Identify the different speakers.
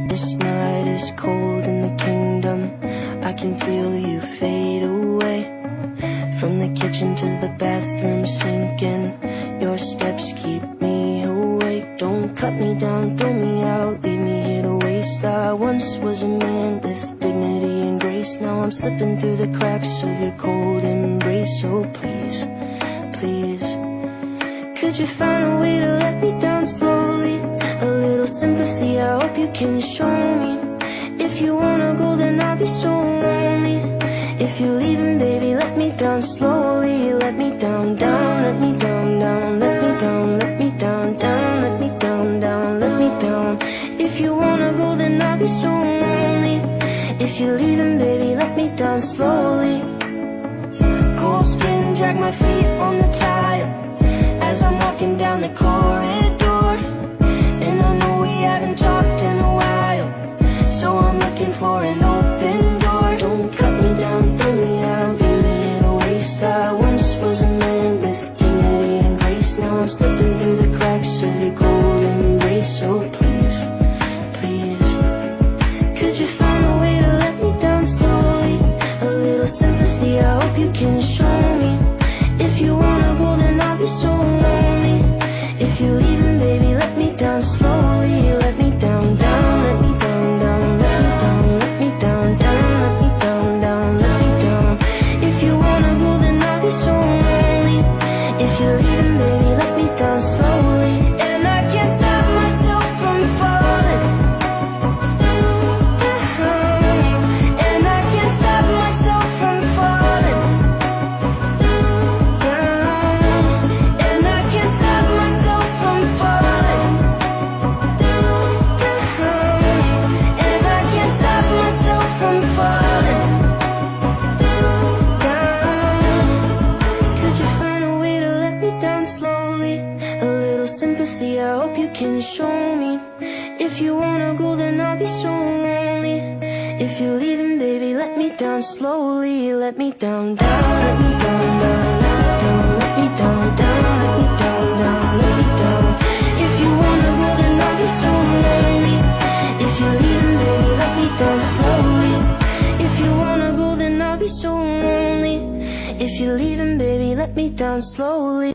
Speaker 1: This night is cold in the kingdom. I can feel you fade away. From the kitchen to the bathroom sinking, your steps keep me awake. Don't cut me down, throw me out, leave me here to waste. I once was a man with dignity and grace. Now I'm slipping through the cracks of your cold embrace. So please, please, could you find a way to let me down slowly? A little sympathy, I hope you can show me. If you wanna go, then I'll be so lonely. If you're leaving, baby, let me down slowly. Let me down, down, let me down, down, let me down, let me down, down, let me down, down, let me down. If you wanna go, then I'll be so lonely. If you're leaving, baby, let me down slowly. Cold skin, drag my feet on the tile as I'm walking down the corridor. And I know we haven't talked in a while, so I'm looking for an open door. Don't cut me down, throw me out, leave me in a waste. I once was a man with dignity and grace. Now I'm slipping through the cracks of your cold embrace. So please, please, could you find a way to let me down slowly? A little sympathy, I hope you can show me. If you wanna go, then I'll be so lonely. If you're leaving, baby, let me down slowly. Let me down, down, let me down, down, let me down, let me down, down, let me down, down, let me down. If you wanna go, then I'll be so lonely. If you're leaving, baby, let me down slowly. And I can't stop myself from falling down. And I can't stop myself from falling down. And I can't stop myself from falling down. And I can't stop myself from falling down. Could you find a way to let me down slowly? A little sympathy, I hope you can show me. If you wanna go, then I'll be so lonely. If you're leaving, baby, let me down slowly. Let me down, down, let me down, down, let me down, let me down, down, let me down, down, let me down. If you wanna go, then I'll be so lonely. If you're leaving, baby, let me down slowly. If you wanna go, then I'll be so lonely. If you're leaving, baby, let me down slowly.